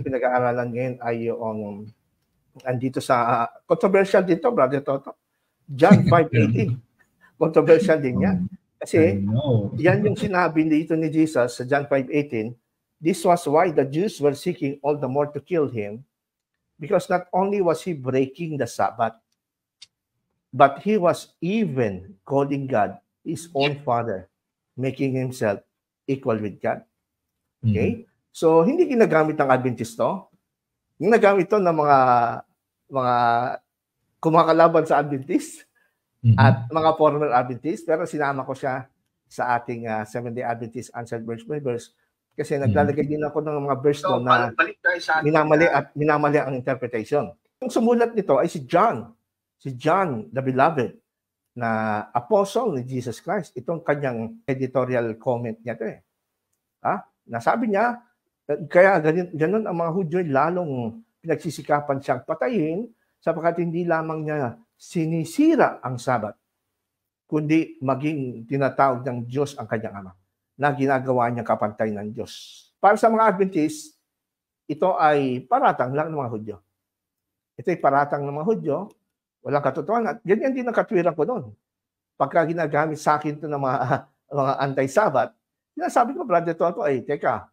pinag-aaralan ngayon ay yung andito sa controversial dito, Brother Toto. John 5:18. Controversial din yan. Kasi yan yung sinabi dito ni Jesus sa John 5:18. This was why the Jews were seeking all the more to kill him, because not only was he breaking the Sabbath, but he was even calling God his own Father, making himself equal with God. Okay? So, hindi ginagamit ng Adventist to. Ginagamit to ng mga kumakalaban sa Adventist at mga former Adventist. Pero sinama ko siya sa ating Seventh-day Adventist Answered Verse by Verse kasi naglalagay din ako ng mga verse doon na minamali ang interpretation. Yung sumulat nito ay si John the Beloved, na apostle ni Jesus Christ. Itong kanyang editorial comment niya ito eh. Nasabi niya, kaya ganun ang mga Hudyo lalong pinagsisikapan siyang patayin sapagkat hindi lamang niya sinisira ang Sabat, kundi maging tinatawag ng Diyos ang kanyang Ama, na ginagawa niyang kapantay ng Diyos. Para sa mga Adventist, ito ay paratang lang ng mga Hudyo. Ito ay paratang ng mga Hudyo, walang katotohanan. At ganyan din ang katwiran ko doon. Pagka ginagamit sa akin ito ng mga anti-Sabat, sinasabi ko, Brother Toto, teka,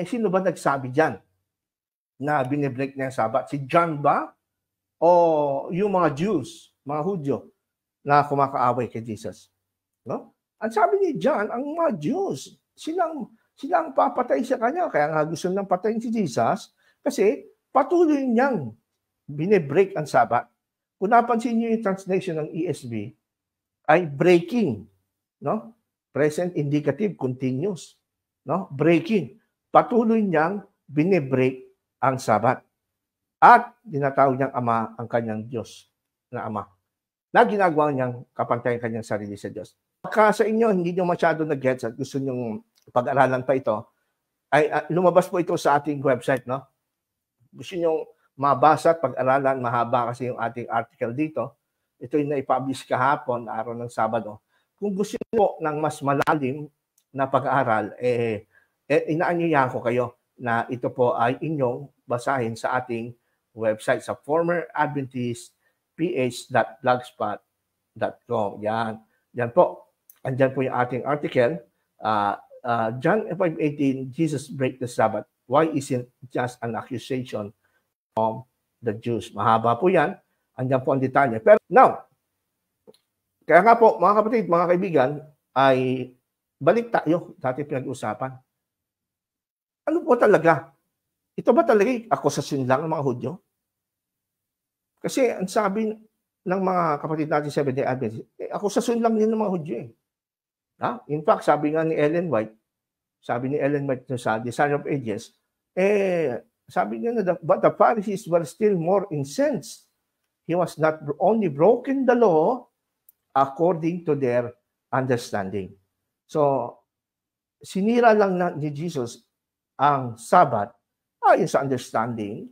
sino ba nagsabi dyan na binibreak niya ang Sabat? Si John ba? O yung mga Jews, mga Hudyo, na kumakaaway kay Jesus? No? Ang sabi ni John, ang mga Jews, silang papatay sa kanya. Kaya nga gusto nang patayin si Jesus kasi patuloy niyang binibreak ang Sabat. Kung napansin niyo yung translation ng ESV, ay breaking, no? Present indicative continuous, no? Breaking. Patuloy niyang binibreak ang Sabat. At tinatawag niyang Ama ang kanyang Diyos na Ama, na ginagawa niyang kapantay ang kanyang sarili sa Diyos. Pagka sa inyo, hindi niyo masyado nag-gets at gusto niyong pag-aralan pa ito, ay lumabas po ito sa ating website, no? Gusto niyong mabasa at pag-aralan, mahaba kasi yung ating article dito. Ito yung na-publish kahapon, araw ng Sabado. Kung gusto niyo ng mas malalim na pag-aaral, inaanyayahan ko kayo na ito po ay inyong basahin sa ating website sa formeradventistph.blogspot.com. Yan po. Andyan po yung ating article. John 5:18, Jesus break the Sabbath. Why isn't just an accusation of the Jews? Mahaba po yan. Andyan po ang detalye. Pero now, kaya nga po, mga kapatid, mga kaibigan, ay balik tayo sa ating pinag-usapan. Ano po talaga? Ito ba talaga akusasyon lang ng mga Hudyo? Kasi ang sabi ng mga kapatid natin sa Seventh-day Adventist, akusasyon lang din ng mga Hudyo eh. In fact, sabi ni Ellen White sa Desire of Ages, sabi niya na, but the Pharisees were still more incensed. He was not only broken the law according to their understanding. So, sinira lang ni Jesus ang Sabbath ayon sa understanding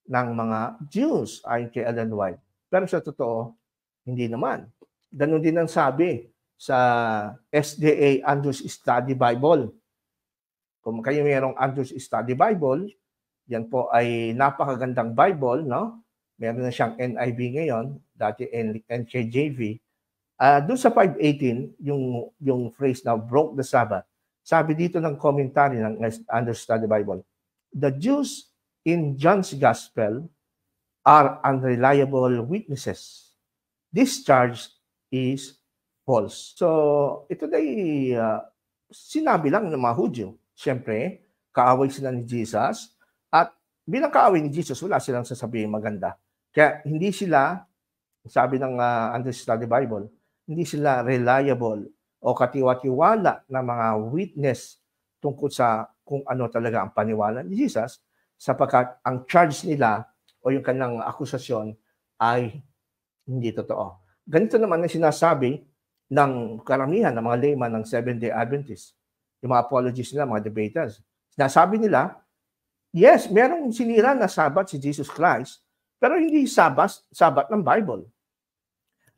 ng mga Jews ayon kay Ellen White. Pero sa totoo, hindi naman. Ganun din ang sabi sa SDA Andrews Study Bible. Kung kayo mayroong Andrews Study Bible, yan po ay napakagandang Bible, no? Meron na siyang NIV ngayon, dati NKJV. Doon sa 5:18, yung phrase na broke the Sabbath, sabi dito ng commentary ng Andrews Study Bible, the Jews in John's Gospel are unreliable witnesses. This charge is false. So, ito ay sinabi lang ng mga Hudyo. Siyempre, kaaway sila ni Jesus. At bilang kaaway ni Jesus, wala silang sasabihin maganda. Kaya hindi sila, sabi ng Andrews Study Bible, hindi sila reliable o katiwa-tiwala na mga witness tungkol sa kung ano talaga ang paniwala ni Jesus, sapagkat ang charge nila o yung kanilang akusasyon ay hindi totoo. Ganito naman ang sinasabi ng karamihan ng mga layman ng Seventh-day Adventist. Yung mga apologists nila, mga debaters. Sinasabi nila, yes, merong sinira na Sabbath si Jesus Christ, pero hindi Sabbath ng Bible.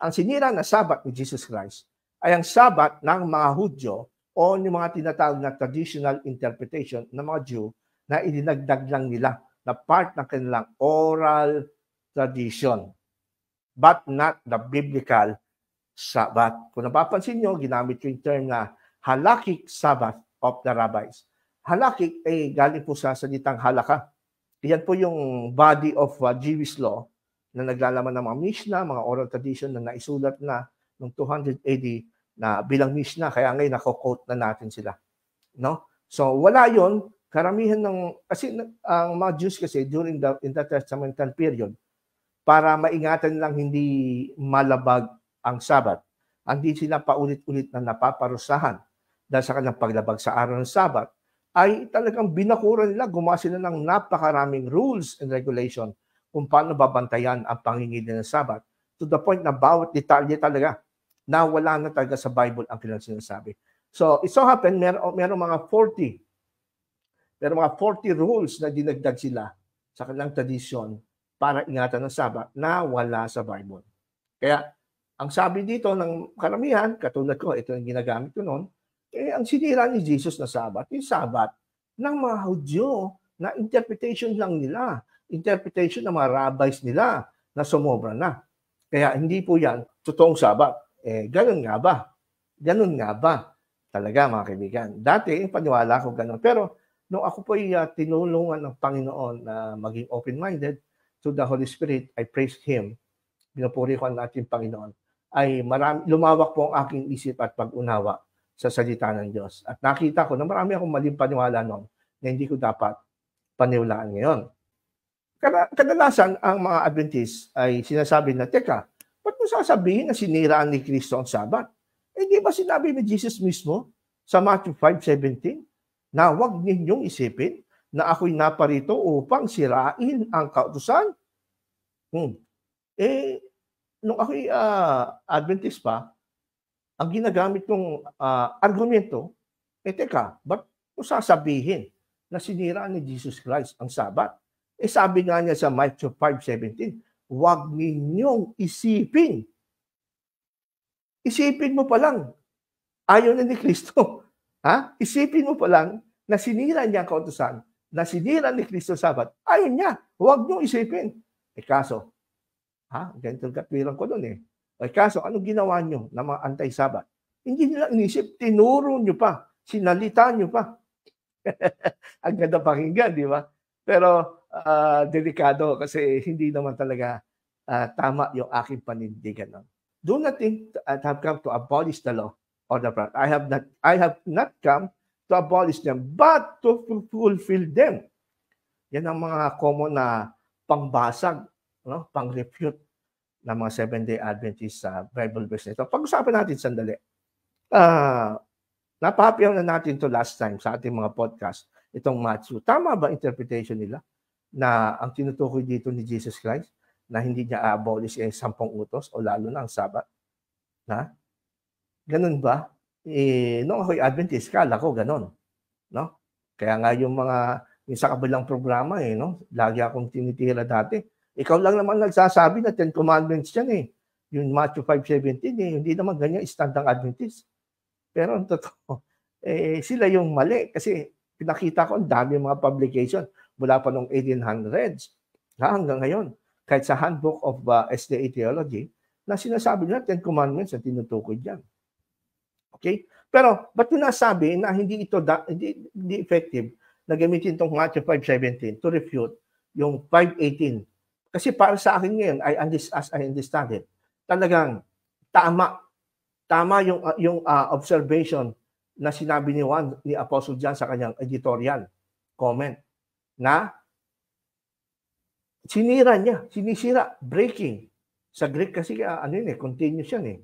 Ang sinira na Sabbath ni Jesus Christ ay ang Sabbath ng mga Hudyo o yung mga tinatawag na traditional interpretation ng mga Jew na idinagdag lang nila na part ng kanilang oral tradition, but not the biblical Sabbath. Kung napapansin nyo, ginamit ko yung term na halakhic Sabbath of the rabbis. Halakhic ay galing po sa salitang halakha. Yan po yung body of Jewish law na naglalaman ng mga Mishnah, mga oral tradition na naisulat na noong 200 AD na bilang Mishnah, kaya ngayon nako-quote na natin sila. No? So wala yon, karamihan ng, kasi ang mga Jews kasi during in the Testamental period, para maingatan lang hindi malabag ang Sabat, hindi sila paulit-ulit na napaparusahan dahil sa kanilang paglabag sa araw ng Sabat, ay talagang binakuran nila, gumawa sila ng napakaraming rules and regulation kung paano babantayan ang pangingilin ng Sabat, to the point na bawat detalye talaga na wala na talaga sa Bible ang kanilang sinasabi. So, it so happen, meron mga 40 rules na dinagdag sila sa kanilang tradisyon para ingatan ng Sabat na wala sa Bible. Kaya, ang sabi dito ng karamihan, katulad ko, ito yung ginagamit ko noon, ang sinira ni Jesus na Sabat, yung Sabat ng mga Hudyo na interpretation lang nila, interpretation ng mga rabbis nila na sumobra na. Kaya hindi po yan totoong Sabat. Ganun nga ba? Ganun nga ba? Talaga mga kaibigan. Dati, paniwala ko ganun. Pero nung ako po tinulungan ng Panginoon na maging open-minded to the Holy Spirit, I praised Him. Pinupuri ko ang ating Panginoon. Ay lumawak po ang aking isip at pag-unawa sa salita ng Diyos. At nakita ko na marami akong maling paniwala noon na hindi ko dapat paniwalaan ngayon. Kadalasan, ang mga Adventist ay sinasabi na, teka, ba't mo sasabihin na siniraan ni Kristo ang Sabat? Di ba sinabi ni Jesus mismo sa Matthew 5:17 na huwag ninyong isipin na ako'y naparito upang sirain ang kautusan? Nung ako'y Adventist pa, ang ginagamit kong argumento, teka, ba't mo sasabihin na siniraan ni Jesus Christ ang Sabat? Sabi nga niya sa Matthew 5:17, huwag ninyong isipin. Isipin mo pa lang, ayaw na ni Kristo. Isipin mo pa lang na sinira niya ang kautusan, na sinira ni Kristo Sabat, ayaw niya, huwag niyong isipin. Kaso, ganito katwiran ko doon kaso, anong ginawa niyo ng mga anti-Sabat? Hindi nila inisip, tinuro niyo pa, sinalita niyo pa. Ang ganda pakinggan, di ba? Pero, delikado kasi hindi naman talaga tama yung aking panindigan. No? Do not think I have come to abolish the law or the prophet. I have not come to abolish them, but to fulfill them. Yan ang mga common na pangbasag, no? Pang-refute ng mga Seventh-day Adventist sa Bible verse nito. Pag-usapan natin sandali. Napahapiyaw na natin to last time sa ating mga podcast, itong Matthew. Tama ba interpretation nila na ang tinutukoy dito ni Jesus Christ na hindi niya abolish 10 utos o lalo na ang Sabat? Ganun ba? Nung ako'y Adventist, kala ko ganun. No? Kaya nga yung sa kabilang programa, no? Lagi akong tinitira dati. Ikaw lang naman nagsasabi na 10 Commandments yan Yung Matthew 5:17, hindi naman ganyan stand ang Adventist. Pero ang totoo, sila yung mali. Kasi pinakita ko ang dami mga publication mula pa noong 1800s hanggang ngayon. Kahit sa Handbook of SDA Theology, na sinasabi nila 10 Commandments na tinutukoy dyan. Okay? Pero, ba't yung nasabi na hindi effective na gamitin itong Matthew 5:17 to refute yung 5:18? Kasi para sa akin ngayon, as I understand it, talagang tama yung observation na sinabi ni Apostle John sa kanyang editorial comment na sinisira, breaking. Sa Greek kasi continuous yan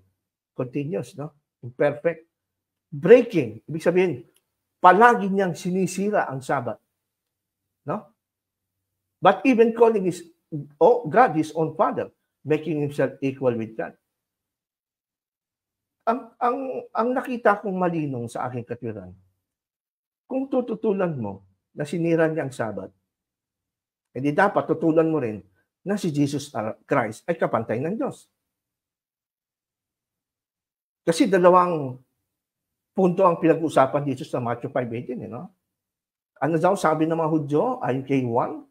Continuous, no? Imperfect. Breaking, ibig sabihin, palagi niyang sinisira ang Sabat. No? But even calling God his own Father, making himself equal with God. Ang nakita kong malinong sa aking katwiran, kung tututulan mo na sinira niya ang Sabat, hindi dapat tutulan mo rin na si Jesus Christ ay kapantay ng Diyos. Kasi dalawang punto ang pinag-usapan dito sa Matthew 5:18, no? Ano daw sabi ng mga Hudyo, ayon kay Juan,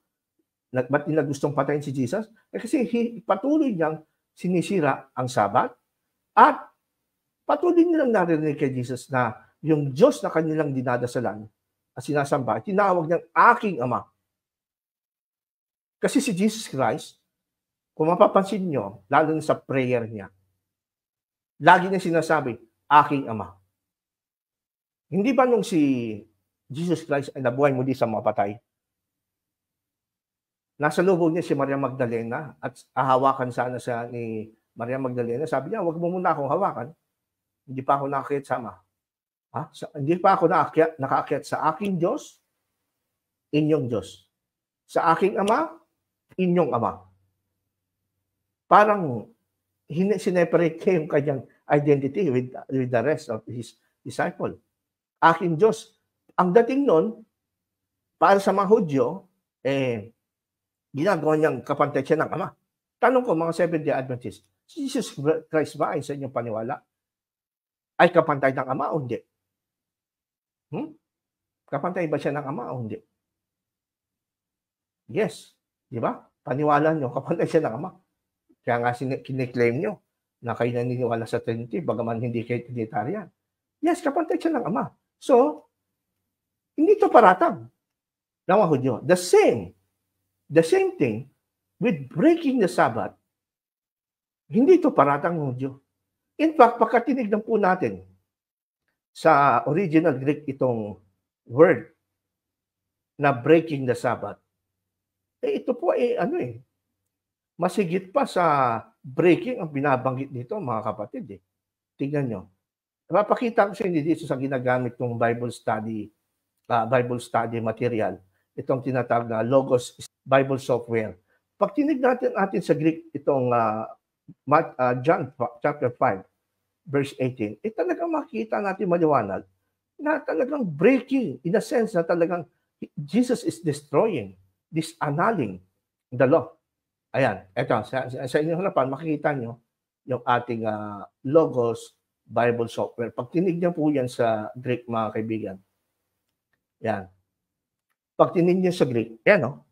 ba't nila gustong patayin si Jesus? Kasi patuloy niyang sinisira ang Sabat at patuloy nilang narinig kay Jesus na yung Diyos na kanilang dinadasalan at sinasamba, tinawag niyang aking Ama. Kasi si Jesus Christ, kung mapapansin nyo, lalo na sa prayer niya, lagi niya sinasabi, aking Ama. Hindi ba nung si Jesus Christ ay nabuhay muli sa mga patay, nasa lubog niya si Maria Magdalena at hahawakan sana siya ni Maria Magdalena, sabi niya, huwag mo muna akong hawakan. Hindi pa ako nakaakyat sa Ama. Hindi pa ako nakaakyat sa aking Diyos, inyong Diyos. Sa aking Ama, inyong Ama. Parang sineparate niya yung kanyang identity with the rest of his disciple. Aking Diyos. Ang dating nun, para sa mga Hudyo, ginagawa niyang kapantay siya ng Ama. Tanong ko, mga Seventh-day Adventists, si Jesus Christ ba ay sa inyong paniwala? Ay kapantay ng Ama o hindi? Kapantay ba siya ng Ama o hindi? Yes. Di ba? Paniwala nyo, kapantay siya ng Ama. Kaya nga kiniklaim nyo na kayo naniniwala sa Trinity, bagaman hindi kayo Trinitarian. Yes, kapantay siya ng Ama. So, hindi ito paratang ng mga Hudyo. The same thing with breaking the Sabbath, hindi ito paratang ng Hudyo. In fact, pagkatinignan po natin sa original Greek itong word na breaking the Sabbath, ito po masigit pa sa breaking ang binabanggit dito, mga kapatid. Tingnan nyo. Mapakita ko sa inyo dito sa ginagamit ng Bible study material, itong tinatawag na Logos Bible Software. Pag tinignan natin sa Greek itong John chapter 5, verse 18, talagang makikita natin maliwanag na talagang breaking, in a sense na talagang Jesus is destroying, disannulling the law. Ayan, eto, sa inyong harapan, makikita nyo yung ating Logos Bible Software. Pag tinignan po yan sa Greek, mga kaibigan, yan. Pag tinignan sa Greek, yan o.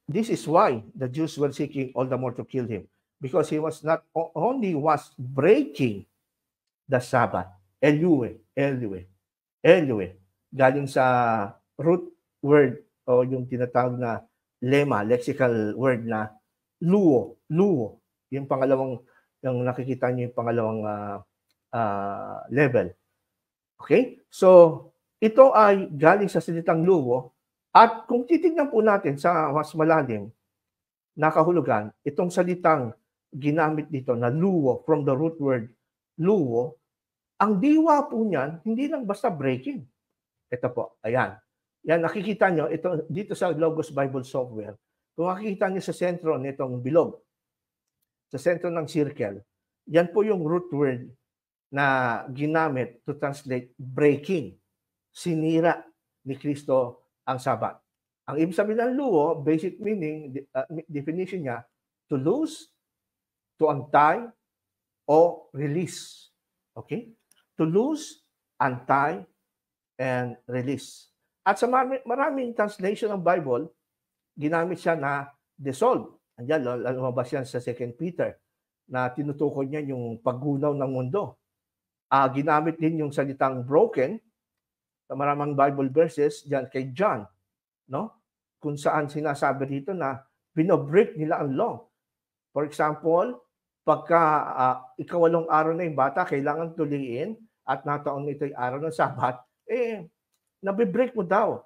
This is why the Jews were seeking all the more to kill him, because he was not only was breaking the Sabbath, Elue, galing sa root word o yung tinatawag na lema, lexical word na luo, yung pangalawang, yung nakikita niyo yung pangalawang level. Okay? So, ito ay galing sa salitang luo. At kung titignan po natin sa mas malalim na kahulugan, itong salitang ginamit dito na luo, from the root word luo, ang diwa po niyan, hindi lang basta breaking. Ito po, ayan. Yan, nakikita nyo, ito, dito sa Logos Bible Software, kung makikita nyo sa sentro nitong bilog, sa sentro ng circle, yan po yung root word na ginamit to translate breaking. Sinira ni Kristo ang Sabat. Ang ibig sabihin ng luo, basic meaning, definition niya, to loose, to untie, o release. Okay? To loose, untie, and release. At sa maraming translation ng Bible, ginamit siya na dissolve. Andiyan, lumabas yan sa 2 Peter, na tinutukoy niya yung paggunaw ng mundo. Ginamit din yung salitang broken, sa maraming Bible verses, diyan kay John, no? Kung saan sinasabi dito na binobreak nila ang law. For example, pagka ikawalong araw na yung bata, kailangan tuliin at nataon nito yung araw ng Sabat, nabibreak mo daw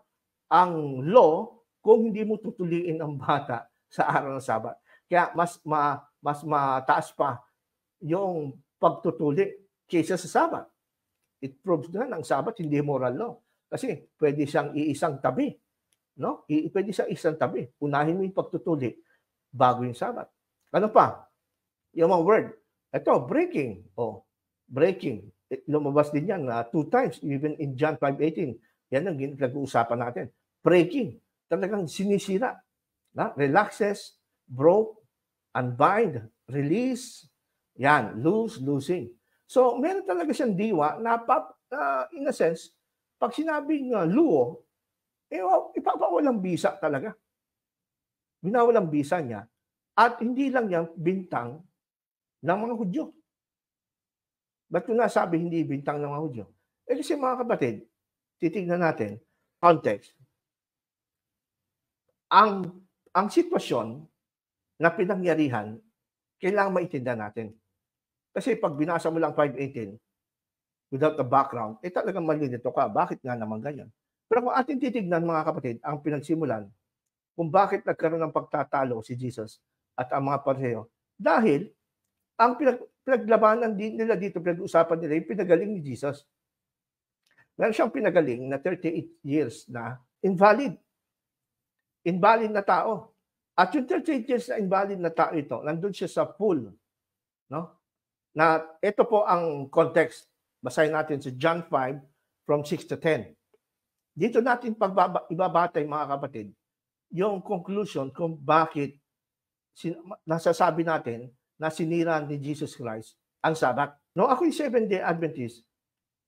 ang law kung hindi mo tutuliin ang bata sa araw ng Sabat. Kaya mas mataas pa yung pagtutuli kaysa sa Sabat. It proves na ang Sabat hindi moral law. Kasi pwede siyang iisang tabi. No? Pwede siyang isang tabi. Unahin mo yung pagtutuli bago yung Sabat. Ano pa? Yung mga word. Ito, breaking. Breaking. Lumabas din yan 2 times, even in John 5:18. Yan ang nag-uusapan natin. Breaking. Talagang sinisira. Relaxes, broke, unbind, release. Yan, loose, losing. So, meron talaga siyang diwa na in a sense, pag sinabing luo, ipapawalang bisa talaga. Binawalang bisa niya. At hindi lang yan bintang ng mga Hudyo. Ba't ko nasabi hindi bintang ng mga Hudyo? Kasi mga kapatid, titignan natin, context. Ang sitwasyon na pinangyarihan, kailangan maintindihan natin. Kasi pag binasa mo lang 5:18, without the background, talagang malilito ka. Bakit nga naman ganyan? Pero kung atin titignan, mga kapatid, ang pinagsimulan, kung bakit nagkaroon ng pagtatalo si Jesus at ang mga pareho, dahil ang pinaglabanan nila dito, pinag-usapan nila, yung pinagaling ni Jesus. Meron siyang pinagaling na 38 years na invalid. Invalid na tao. At yung 38 years na invalid na tao ito, nandun siya sa pool. No? Na ito po ang context. Basahin natin sa John 5 from 6 to 10. Dito natin ibabatay, mga kapatid, yung conclusion kung bakit nasasabi natin na sinira ni Jesus Christ ang Sabat. No, ako yung Seventh-day Adventist,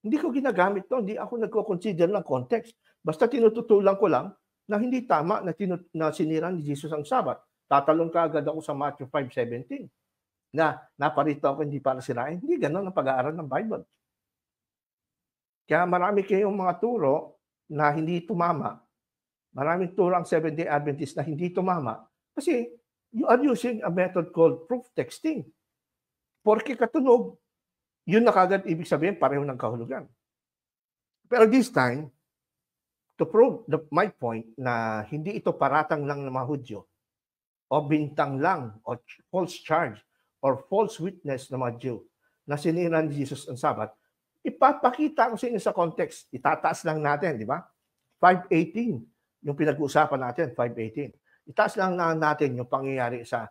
hindi ko ginagamit to, hindi ako nagko-consider ng context. Basta tinututulan ko lang na hindi tama na sinira ni Jesus ang Sabat. Tatalon ka agad ako sa Matthew 5:17 na naparito ako hindi para sirain. Hindi ganun ang pag-aaral ng Bible. Kaya marami kayong mga turo na hindi tumama. Maraming turo ang Seventh-day Adventist na hindi tumama kasi you are using a method called proof texting. Porque katunog, yun na kagad ibig sabihin pareho ng kahulugan. Pero this time, to prove my point na hindi ito paratang lang ng mga Hudyo o bintang lang o false charge or false witness ng mga Jew na sinira ni Jesus ang Sabat, ipapakita ko sa inyo sa context. Itataas lang natin, di ba? 5:18, yung pinag-uusapan natin, 5:18. Itaas lang natin yung pangyayari sa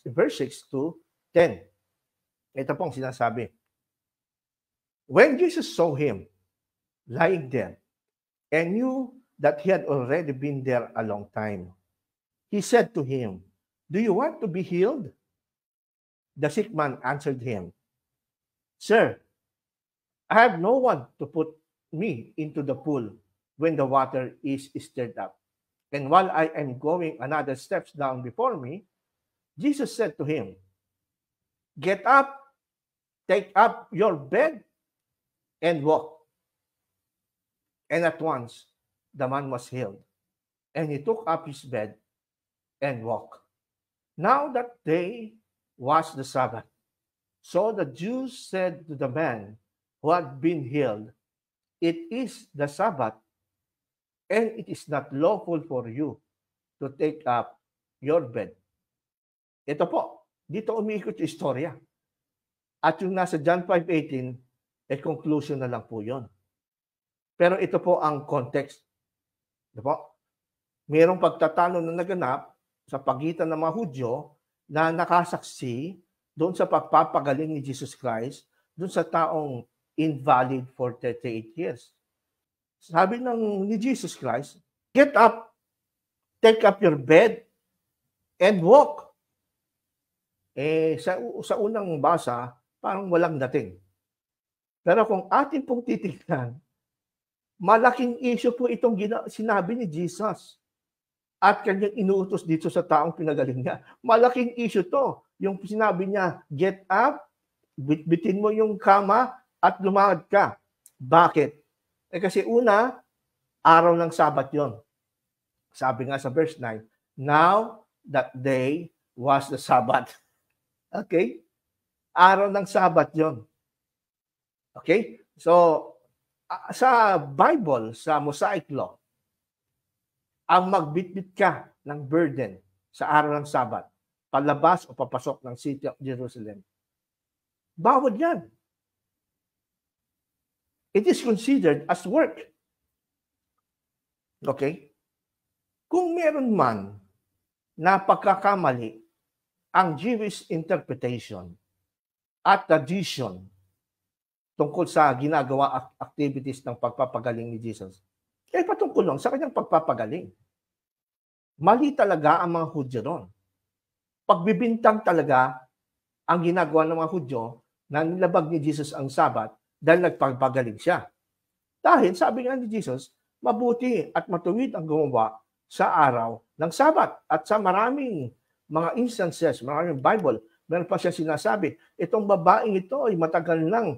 verse 6 to 10. Ito pong sinasabi. When Jesus saw him lying there and knew that he had already been there a long time, he said to him, "Do you want to be healed?" The sick man answered him, "Sir, I have no one to put me into the pool when the water is stirred up. And while I am going another steps down before me," Jesus said to him, "Get up, take up your bed, and walk." And at once, the man was healed, and he took up his bed and walked. Now that day was the Sabbath. So the Jews said to the man who had been healed, "It is the Sabbath, and it is not lawful for you to take up your bed." Ito po, dito umiikot yung istorya. At yung nasa John 5:18, conclusion na lang po yun. Pero ito po ang context. Ito po, mayroong pagtatalo na naganap sa pagitan ng mga Hudyo na nakasaksi doon sa pagpapagaling ni Jesus Christ, doon sa taong invalid for 38 years. Sabi ni Jesus Christ, "Get up, take up your bed, and walk." Sa unang basa, parang walang dating. Pero kung atin pong titignan, malaking issue po itong sinabi ni Jesus at kanyang inuutos dito sa taong pinagaling niya. Malaking issue to. Yung sinabi niya, "Get up, bitbitin mo yung kama at lumakad ka." Bakit? Kasi una, araw ng Sabat yon. Sabi nga sa verse 9, "Now that day was the Sabbath." Okay? Araw ng Sabat yon. Okay? So, sa Bible, sa Mosaic Law, ang magbitbit ka ng burden sa araw ng Sabat, palabas o papasok ng city of Jerusalem, bawal yan. It is considered as work. Okay? Kung meron man na pagkakamali ang Jewish interpretation at tradition tungkol sa ginagawa activities ng pagpapagaling ni Jesus, patungkol lang sa kanyang pagpapagaling. Mali talaga ang mga Hudyo ron. Pagbibintang talaga ang ginagawa ng mga Hudyo na nilabag ni Jesus ang Sabat dahil nagpapagaling siya. Dahil sabi nga ni Jesus, mabuti at matuwid ang gumawa sa araw ng Sabat. At sa maraming mga instances, maraming Bible, meron pa siya sinasabi, itong babaeng ito ay matagal nang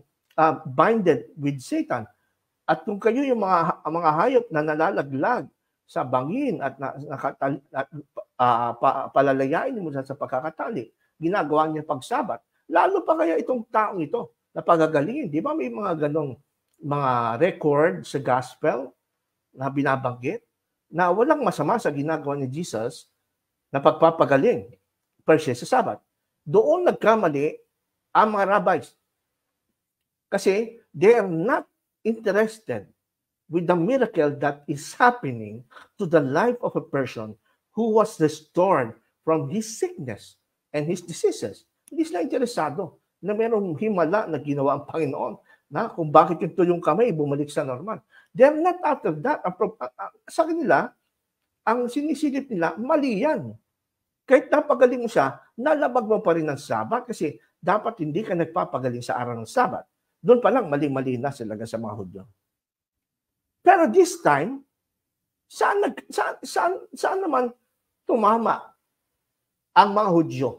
binded with Satan. At kung kayo yung mga hayop na nalalaglag sa bangin at palalayain mo sa pagkakatali, ginagawa niya pagsabat, lalo pa kaya itong taong ito na pagagalingin. Di ba may mga ganong mga record sa gospel na binabanggit na walang masama sa ginagawa ni Jesus na pagpapagaling per se sa Sabat. Doon nagkamali ang mga rabbis. Kasi they are not interested with the miracle that is happening to the life of a person who was restored from his sickness and his diseases. Hindi sila interesado na mayroong himala na ginawa ang Panginoon na kung bakit yung tuyong kamay bumalik sa normal. They're not out of that. Sa kanila, ang sinisilip nila, mali yan. Kahit napagaling mo siya, nalabag mo pa rin ng Sabat kasi dapat hindi ka nagpapagaling sa araw ng Sabat. Doon pa lang, mali-mali na sila sa mga Hudyo. Pero this time, saan naman tumama ang mga Hudyo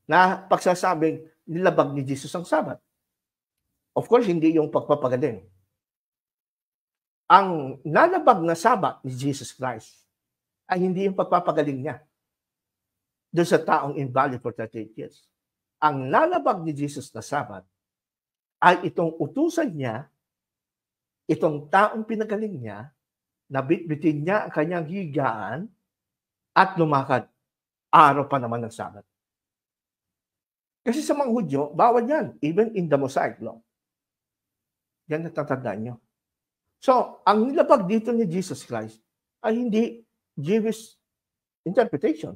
na pagsasabing nilabag ni Jesus ang Sabat? Of course, hindi yung pagpapagaling. Ang nalabag na Sabat ni Jesus Christ ay hindi yung pagpapagaling niya doon sa taong invalid for 38 years. Ang nalabag ni Jesus na Sabat ay itong utusan niya, itong taong pinagaling niya, nabitbitin niya ang kanyang higaan at lumakad. Araw pa naman ng Sabat. Kasi sa mga Hudyo, bawal yan, even in the Mosaic Law. Yan natatandaan nyo. So, ang nilabag dito ni Jesus Christ ay hindi Jewish interpretation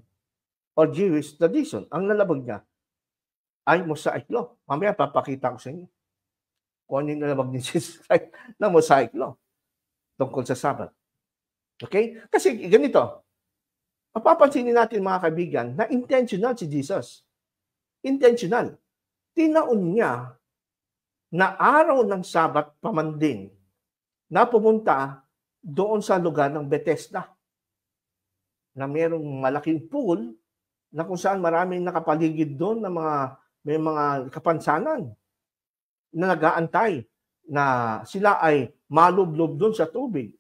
or Jewish tradition. Ang nalabag niya ay Mosaic Law. Mamaya papakita ko sa inyo kung ano yung nalabag ni Jesus Christ na Mosaic Law tungkol sa Sabat. Okay? Kasi ganito, mapapansinin natin mga kaibigan na intentional si Jesus. Intentional. Tinaon niya na araw ng Sabat pamandin na pumunta doon sa lugar ng Bethesda na mayroong malaking pool na kung saan maraming nakapaligid doon na may mga kapansanan na nag-aantay na sila ay malublob doon sa tubig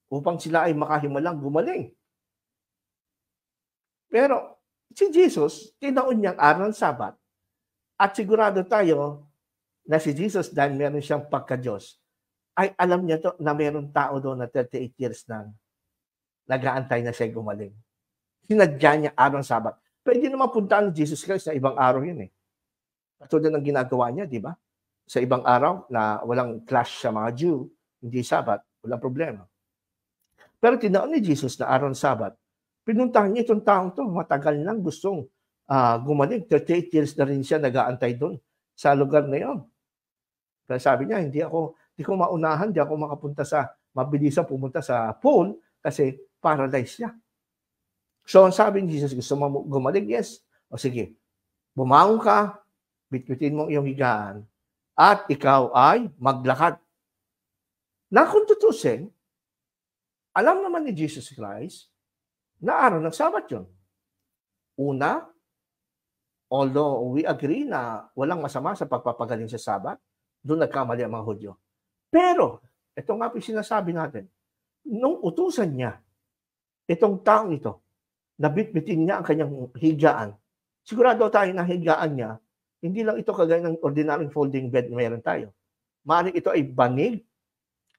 upang sila ay makahimalang gumaling. Pero si Jesus, tinaon niyang araw ng Sabat at sigurado tayo na si Jesus dahil meron siyang pagka-Diyos, ay alam niya to na meron tao doon na 38 years na nag-aantay na siya gumaling. Sinadya niya araw ng Sabat. Pwede naman puntaan ni Jesus Christ na ibang araw yun eh. Katulad ng ginagawa niya, di ba? Sa ibang araw na walang clash sa mga Jew, hindi Sabat, walang problema. Pero tinaon ni Jesus na araw ng Sabat, pinuntahan niya itong taong to, matagal nang gustong gumaling. 38 years na rin siya nag-aantay doon sa lugar na yun. Kaya sabi niya, hindi ko maunahan, hindi ako mabilisan pumunta sa pool kasi paralyzed siya. So, ang sabi ni Jesus, gusto mo gumaling? Yes. O sige, bumangon ka, bitbitin mo iyong higaan, at ikaw ay maglakad. Na kung tutusin, alam naman ni Jesus Christ na araw ng Sabat yun. Una, although we agree na walang masama sa pagpapagaling sa Sabat, doon nagkamali ang mga Hudyo. Pero, ito nga po sinasabi natin, nung utusan niya, itong taong ito, nabitbitin niya ang kanyang higaan. Sigurado tayo na higaan niya, hindi lang ito kagaya ng ordinary folding bed na meron tayo. Maaaring ito ay banig,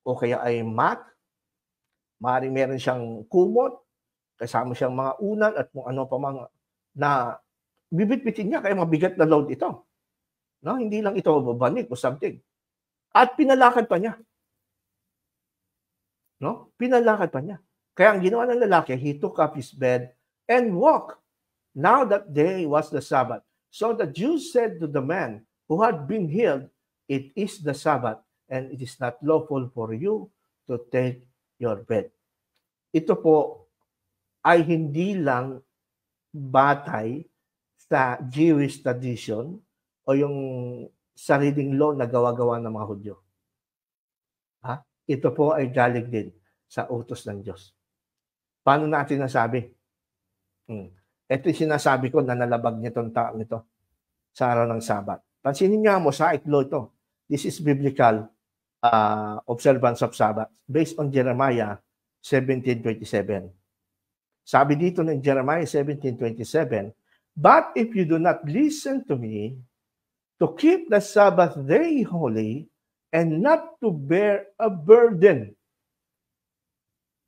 o kaya ay mat, maaaring meron siyang kumot, kasama siyang mga unan at kung ano pa mga na bibitbitin niya, kaya mabigat na load ito. No, hindi lang ito babanig o something. At pinalakad pa niya. No? Pinalakad pa niya. Kaya ang ginawa ng lalaki, he took up his bed and walked. Now that day was the Sabbath. So the Jews said to the man who had been healed, it is the Sabbath, and it is not lawful for you to take your bed. Ito po ay hindi lang batay sa Jewish tradition o yung sariling law na gawa-gawa ng mga Hudyo. ito po ay galing din sa utos ng Diyos. Paano natin nasabi? Ito yung sinasabi ko na nalabag niya itong taong ito sa araw ng Sabat. Pansinin nga mo, Mosaic law ito. This is biblical observance of Sabbath based on Jeremiah 17:27. Sabi dito ng Jeremiah 17:27, "But if you do not listen to me, to keep the Sabbath day holy, and not to bear a burden,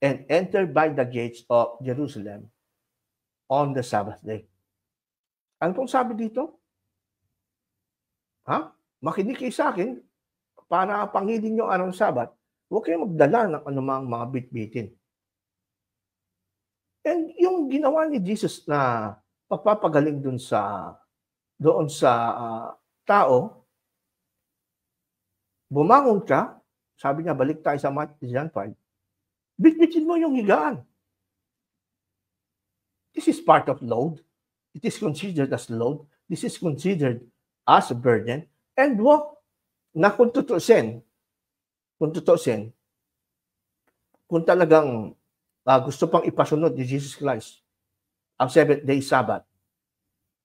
and enter by the gates of Jerusalem on the Sabbath day." Ano pong sabi dito? Makinig kayo sa akin para pangilin nyo araw ng Sabat. Huwag kayong magdala ng anumang mga bitbitin. And yung ginawa ni Jesus na pagpapagaling doon sa tao, bumangon ka, sabi niya, balik tayo sa John 5, bitbitin mo yung higaan. This is part of load. It is considered as load. This is considered as a burden. And walk na kung tutusin, kung talagang gusto pang ipasunod ni Jesus Christ ang 7-day Sabbath,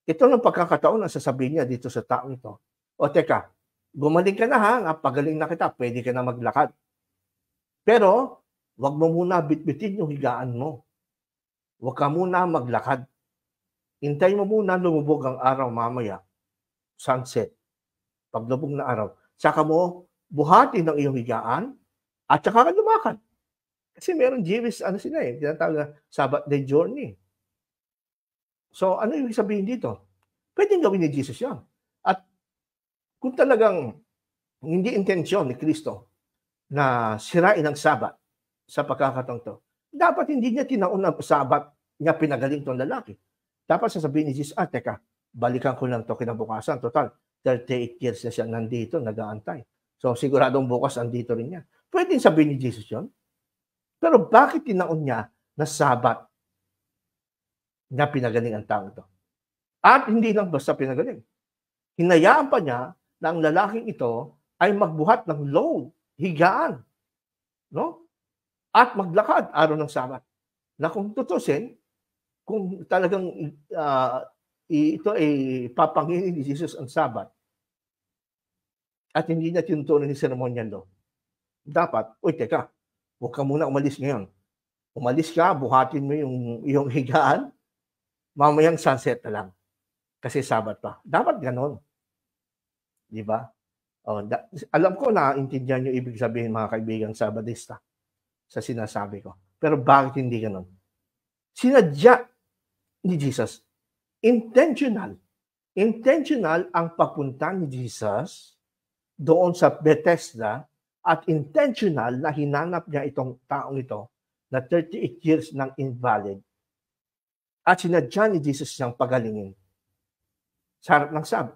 ito ng pagkakataon na sasabihin niya dito sa taong ito, o teka, gumaling ka na pagaling na kita, pwede ka na maglakad. Pero, wag mo muna bitbitin yung higaan mo. Wag ka muna maglakad. Hintay mo muna lumubog ang araw mamaya, sunset, paglubog na araw. Saka mo buhatin ng iyong higaan at saka ka lumakad. Kasi meron Jewish, tinatawag na Sabbath day journey. So, ano yung sabihin dito? Pwedeng gawin ni Jesus yan. At kung talagang hindi intensyon ni Kristo na sirain ang Sabbath sa pagkakataong to, dapat hindi niya tinaon ang Sabbath niya pinagaling tong lalaki. Dapat sasabihin ni Jesus, teka, balikan ko lang to kinabukasan. Total, 38 years na siya nandito, nag-aantay. So, siguradong bukas andito rin niya. Pwedeng sabihin ni Jesus yun. Pero bakit tinaon niya na Sabat na pinagaling ang tao ito? At hindi lang basta pinagaling. Hinayaan pa niya na ang lalaking ito ay magbuhat ng load, higaan, no? At maglakad araw ng Sabat. Na kung tutusin, kung talagang ito ay papanginin ni Jesus ang Sabat at hindi na tinutunan ni ceremonial law, dapat, teka, huwag ka muna umalis ngayon. Umalis ka, buhatin mo yung higaan, mamayang sunset na lang. Kasi Sabat pa. Dapat ganon. Di ba? Alam ko na intindihan nyo ibig sabihin mga kaibigan Sabadista sa sinasabi ko. Pero bakit hindi ganon? Sinadya ni Jesus. Intentional ang papunta ni Jesus doon sa Bethesda at intentional na hinanap niya itong taong ito na 38 years nang invalid at sinadya ni Jesus siyang pagalingin sa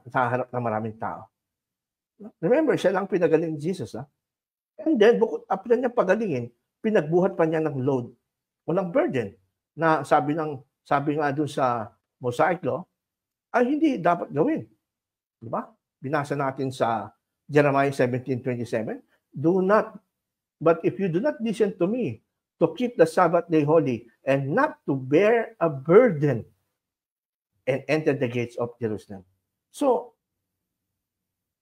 harap ng maraming tao. Remember, siya lang pinagaling ni Jesus. And then, after niya pagalingin, pinagbuhat pa niya ng load o ng burden na sabi nga doon sa Mosaic law, ay hindi dapat gawin. Diba? Binasa natin sa Jeremiah 17:27, but if you do not listen to me, to keep the Sabbath day holy, and not to bear a burden, and enter the gates of Jerusalem. So,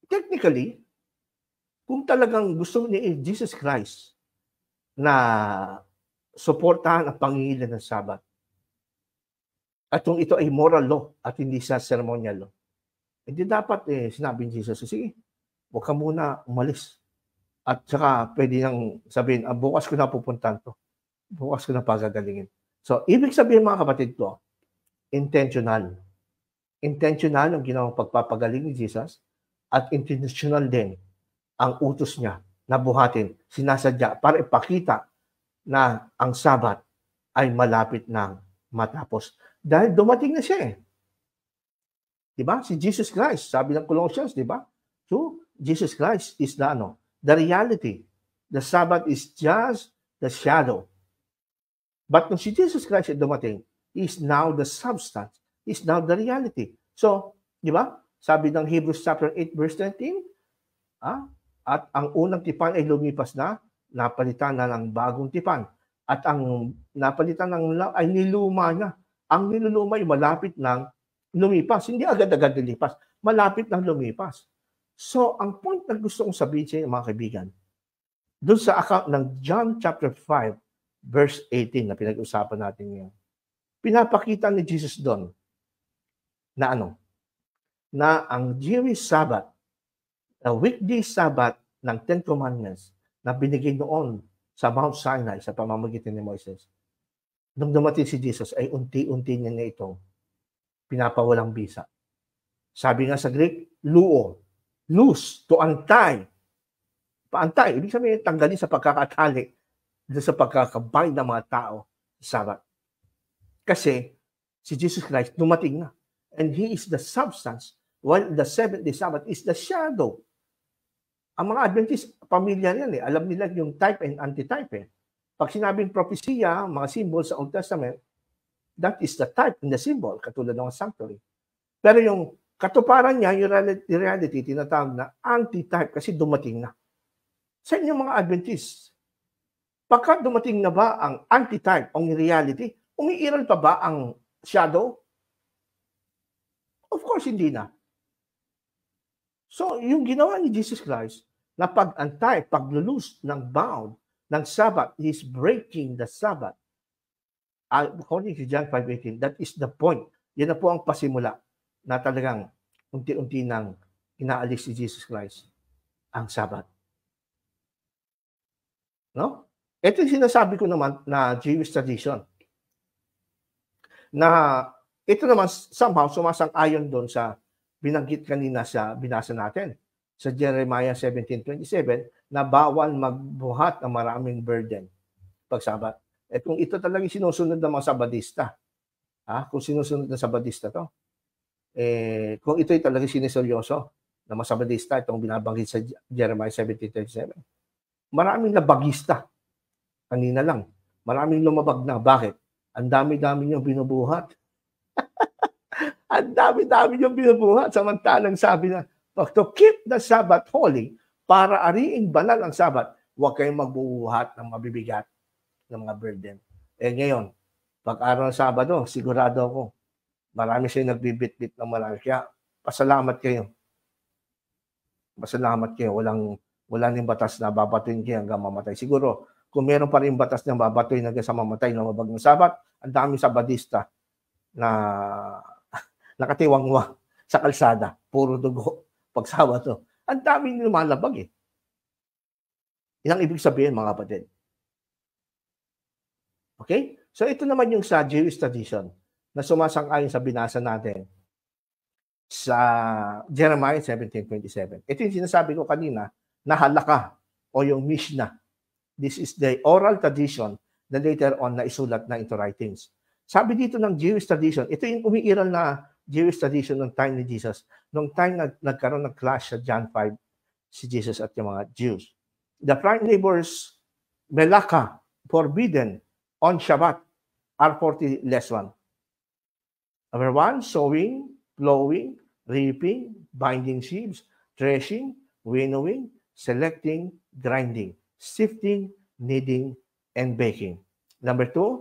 technically, kung talagang gusto ni Jesus Christ na suportahan ang pangingilan ng Sabbath, at kung ito ay moral law at hindi sa ceremonial law, hindi dapat sinabi ni Jesus, sige, huwag ka muna umalis. At saka pwede nang sabihin, bukas ko na pupuntahan to. Bukas ko na pagagalingin. So, ibig sabihin mga kapatid ko, intentional. Intentional ang ginawang pagpapagaling ni Jesus at intentional din ang utos niya na buhatin, sinasadya para ipakita na ang Sabat ay malapit nang matapos. Dahil dumating na siya Diba? Si Jesus Christ, sabi ng Colossians, diba? So, Jesus Christ is the reality. The Sabbath is just the shadow. But nung si Jesus Christ ay dumating, He is now the substance. He is now the reality. So, di ba? Sabi ng Hebrews chapter 8 verse 13, at ang unang tipan ay lumipas na, napalitan na ng bagong tipan. At ang napalitan ng ay niluma niya. Ang niluluma ay malapit nang lumipas. Hindi agad-agad lumipas. Malapit nang lumipas. So, ang point na gusto kong sabihin sa inyo, mga kaibigan, doon sa account ng John chapter 5, verse 18 na pinag-usapan natin ngayon, pinapakita ni Jesus doon na ano? Na ang Jewish Sabbath, the weekday Sabbath ng Ten Commandments na binigay noon sa Mount Sinai sa pamamagitan ni Moises, nung dumating si Jesus ay unti-unti niya na ito pinapawalang bisa. Sabi nga sa Greek, luo, loose, to untie. Paantay, ibig sabihin tanggalin sa pagkakatali, sa pagkakabay ng mga tao sa Sabbath. Kasi si Jesus Christ dumating na. And He is the substance, while the seventh-day Sabbath is the shadow. Ang mga Adventist, pamilya yan eh. Alam nila yung type and antitype eh. Pag sinabing propesya, mga symbol sa Old Testament, that is the type and the symbol, katulad ng sanctuary. Pero yung katuparan niya, yung reality, tinatawag na antitype kasi dumating na. Sa inyong mga Adventist, pagka dumating na ba ang antitype o reality, umiiral pa ba ang shadow? Of course, hindi na. So, yung ginawa ni Jesus Christ na pag-antay, pag-lulus ng bound ng Sabbath, He's breaking the Sabbath. According to John 5:18, that is the point. Yan na po ang pasimula na talagang unti-unti nang inaalis ni Jesus Christ ang Sabbath. No? Ito yung sinasabi ko naman na Jewish tradition. Na ito naman somehow sumasang-ayon doon sa binanggit kanina sa binasa natin sa Jeremiah 17:27 na bawal magbuhat ng maraming burden pag Sabat. At kung ito talagang sinusunod ng mga Sabadista, kung sinusunod ng Sabadista to, kung ito'y talagang siniseryoso ng mga Sabadista, itong binabanggit sa Jeremiah 17:27, maraming labagista. Kanina lang, maraming lumabag na. Bakit? Ang dami-dami niyong binubuhat. Ang dami-dami niyong binubuhat. Samantalang sabi na, to keep the Sabbath holy, para ariing banal ang Sabbath, huwag kayong magbubuhat ng mabibigat ng mga burden. Ngayon, pag araw ng Sabado, sigurado ako, marami siya nagbibit-bit ng marami. Kaya, pasalamat kayo. Pasalamat kayo. Wala nang batas na babatuin kayo hanggang mamatay. Siguro, kung meron pa rin batas na babatuin hanggang sa mamatay na mabag ng Sabat, ang dami Sabadista na nakatiwangwang sa kalsada. Puro dugo pag Sabado. Ang daming lumalabag eh. Yan ang ibig sabihin, mga kapatid. Okay? So ito naman yung sa Jewish tradition na sumasang-ayon sa binasa natin sa Jeremiah 17:27. Ito yung sinasabi ko kanina na halakha o yung Mishnah. This is the oral tradition na later on na isulat na into writings. Sabi dito ng Jewish tradition, ito yung umiiral na Jewish tradition ng time ni Jesus. Nung time na nagkaroon ng clash sa John 5, si Jesus at yung mga Jews. The prime neighbors, melaka, forbidden on Shabbat, are 40 less one. Number 1, sowing, plowing, reaping, binding sheaves, threshing, winnowing, selecting, grinding, sifting, kneading, and baking. Number 2,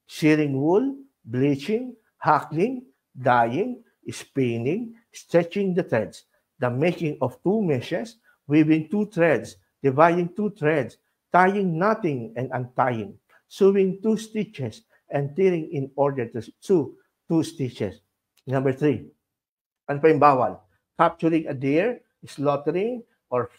shearing wool, bleaching, hackling, dyeing, spinning, stretching the threads, the making of 2 meshes, weaving 2 threads, dividing 2 threads, tying, knotting, and untying, sewing 2 stitches, and tearing in order to sew 2 stitches. Number 3, ano pa yung bawal? Capturing a deer, slaughtering, or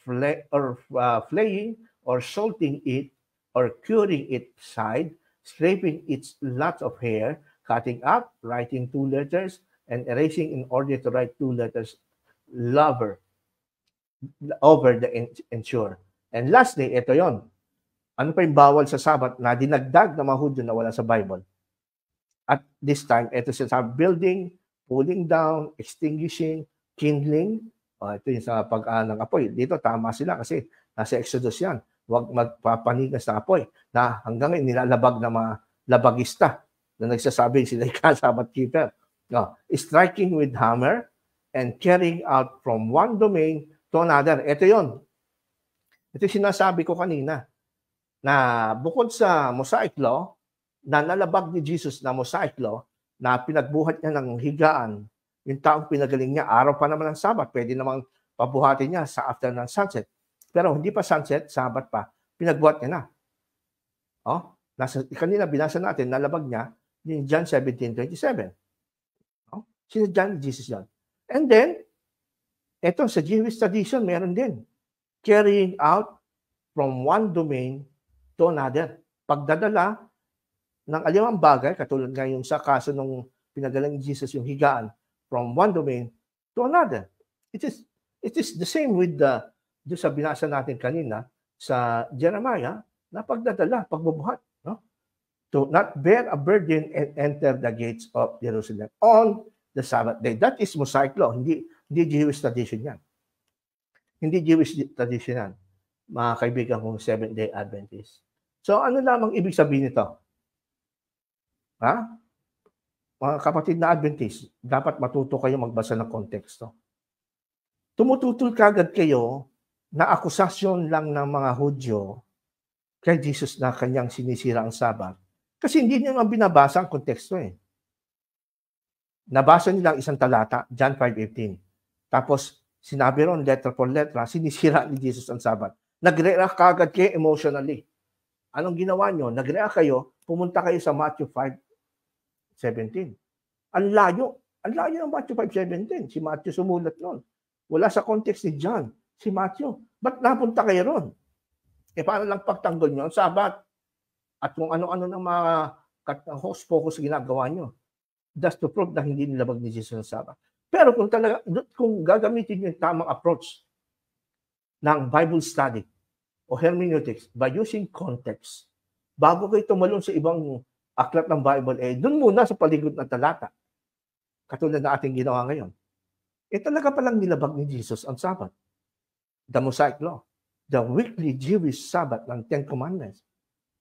flaying, or salting it, or curing its side, scraping its lots of hair, cutting up, writing 2 letters, and erasing in order to write 2 letters over the ensure. And lastly, ito yon. Ano pa yung bawal sa Sabat na dinagdag na mga Hudyo na wala sa Bible? At this time, ito sa building, pulling down, extinguishing, kindling. Ito yung sa pag-ng apoy. Dito tama sila kasi nasa Exodus yan. Huwag magpapanigas ng apoy na hanggang ngayon nilalabag ng mga labagista na nagsasabi sila yung Sabbath keeper. No, striking with hammer and carrying out from one domain to another. Ito yon. Ito yung sinasabi ko kanina na bukod sa Mosaic Law, na nalabag ni Jesus na Mosaic Law, na pinagbuhat niya ng higaan, yung taong pinagaling niya, araw pa naman ng Sabat, pwede namang pabuhatin niya sa after ng sunset. Pero hindi pa sunset, Sabat pa, pinagbuhat niya na. Oh, kanina binasa natin, nalabag niya, yung John 17:27. Oh, sino John? Jesus John. And then, eto sa Jewish tradition, meron din. Carrying out from one domain to another. Pagdadala ng alimang bagay, katulad nga yung sa kaso nung pinagaling ni Jesus yung higaan, from one domain to another. It is the same with sa binasa natin kanina sa Jeremiah, na pagdadala, pagbubuhat. No? To not bear a burden and enter the gates of Jerusalem on the Sabbath day. That is Mosaic Law, hindi Jewish tradition yan. Hindi Jewish tradition yan, mga kaibigan kong Seventh-day Adventist. So ano lamang ibig sabihin nito? Ha? Mga kapatid na Adventist, dapat matuto kayo magbasa ng konteksto. Tumututol kagad kayo na akusasyon lang ng mga Hudyo kay Jesus na kanyang sinisira ang Sabat. Kasi hindi niyo naman binabasa ang konteksto eh. Nabasa nila isang talata, John 5:18. Tapos sinabi ron, letter for letter, sinisira ni Jesus ang Sabat. Nag-react kagad kayo emotionally. Anong ginawa nyo? Nag-react kayo, pumunta kayo sa Matthew 5:17. Ang layo ng Matthew 5:17. Si Matthew sumulat nun. Wala sa context ni John, si Matthew. Ba't napunta kayo ron? Paano lang pagtanggol nyo ang Sabat? At kung ano-ano ng mga host-focus ginagawa nyo. That's to prove na hindi nilabag ni Jesus ang Sabat. Pero kung gagamitin nyo yung tamang approach ng Bible study o hermeneutics by using context, bago kayo tumalon sa ibang aklat ng Bible, dun muna sa paligid ng talata. Katulad na ating ginawa ngayon. Talaga palang nilabag ni Jesus ang Sabat. The Mosaic Law. The weekly Jewish Sabbath ng Ten Commandments.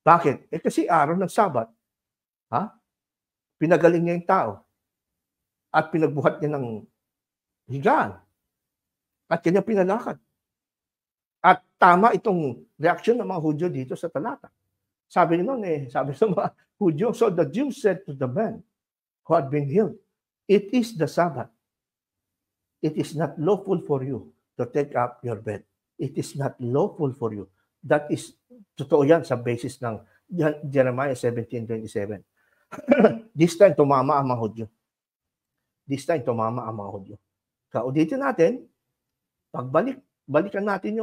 Bakit? Kasi araw ng Sabat, pinagaling niya yung tao at pinagbuhat niya ng higaan at kanya pinalakad. At tama itong reaksyon ng mga Hudyo dito sa talata. Sabi sabi sa mga Hudyo, so the Jews said to the man who had been healed, it is the Sabbath. It is not lawful for you to take up your bed. It is not lawful for you. That is, totoo yan sa basis ng Jeremiah 17:27. This time, tumama ang mga Hudyo. Kaulitin natin, balikan natin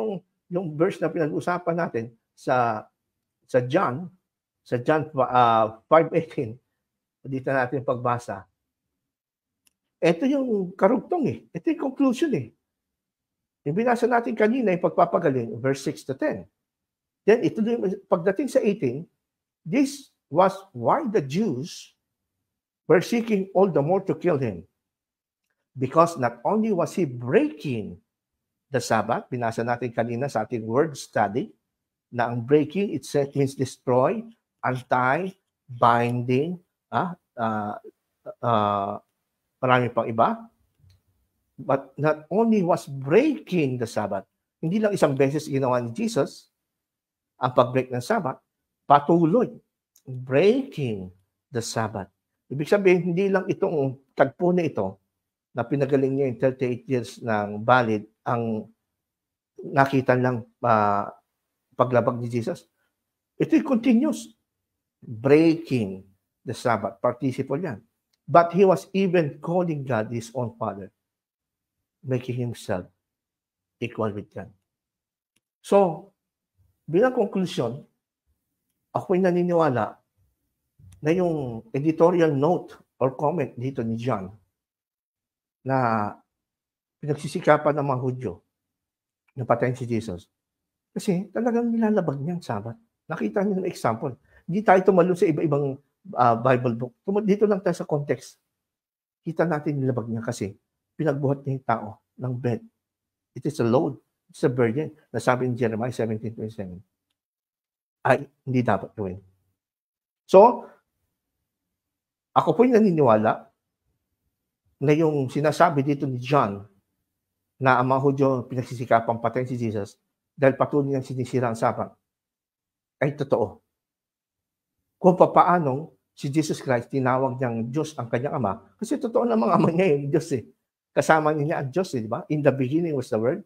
yung verse na pinag-usapan natin sa John 5:18. Dito natin pagbasa. Ito yung karugtong Ito yung conclusion Yung binasa natin kanina, yung pagpapagaling, verse 6 to 10. Then, ito yung pagdating sa 18, this was why the Jews were seeking all the more to kill him. Because not only was he breaking the Sabbath, binasa natin kanina sa ating word study, na ang breaking, it means destroy, untie, binding, marami pang iba. But not only was breaking the Sabbath, hindi lang isang beses ginawa ni Jesus ang pag-break ng Sabbath, patuloy, breaking the Sabbath. Ibig sabihin, hindi lang itong tagpo na ito, na pinagaling niya yung 38 years ng valid, ang nakita lang paglabag ni Jesus. Ito'y continuous, breaking the Sabbath, participle yan. But he was even calling God his own Father, making himself equal with God. So, bilang konklusyon, ako'y naniniwala na yung editorial note or comment dito ni John na pinagsisikapan ng mga Hudyo na patayin si Jesus. Kasi talagang nilalabag niya ang Sabat. Nakita niyo ng example. Hindi tayo tumalon sa iba-ibang Bible book. Dito lang tayo sa context. Kita natin nilabag niya kasi pinagbuhat niya yung tao ng bed. It is a load. It's a burden. Nasabi ni Jeremiah 17:27. Ay, hindi dapat gawin. So, ako po'y naniniwala na yung sinasabi dito ni John na ang mga Hudyo pinagsisikapang patayin si Jesus dahil patuloy niyang sinisira ang Sabat. ay totoo. Kung papaanong si Jesus Christ, tinawag niyang Diyos ang kanyang Ama, kasi totoo namang Ama niya yung Diyos eh. Kasama niya ang Diyos eh, di ba? In the beginning was the Word,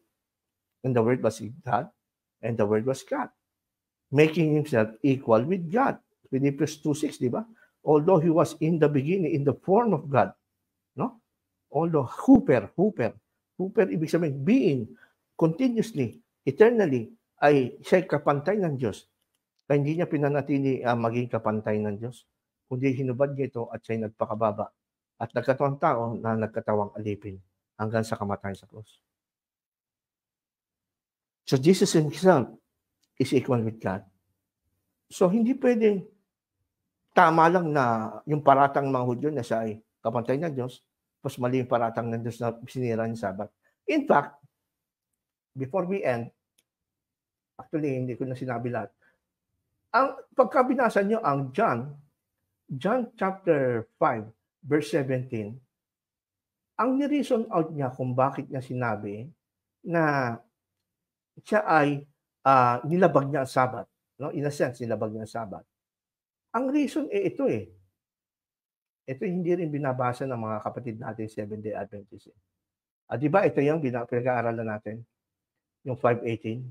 and the Word was God, and the Word was God, making himself equal with God. Philippians 2:6, di ba? Although he was in the beginning, in the form of God, no? Although Hooper, ibig sabihin, being, continuously, eternally, ay siya'y kapantay ng Diyos. Kaya hindi niya pinanatili maging kapantay ng Diyos, kundi hinubad niya ito at siya'y nagpakababa at nagkatawang tao na nagkatawang alipin hanggang sa kamatayan sa krus. So Jesus himself is equal with God. So hindi pwedeng tama lang na yung paratang mga Hudyo na siya ay kapantay ng Diyos, tapos mali yung paratang ng Diyos na sinira yung Sabat. In fact, before we end, actually hindi ko na sinabi lahat, ang pagkabinasa nyo ang John chapter 5, verse 17, ang ni-reason out niya kung bakit niya sinabi na siya ay nilabag niya ang Sabat. No? In a sense, nilabag niya ang Sabat. Ang reason ito eh. Ito hindi rin binabasa ng mga kapatid natin Seventh-day Adventists. Di ba ito yung pinag-aaralan natin? Yung 5:18.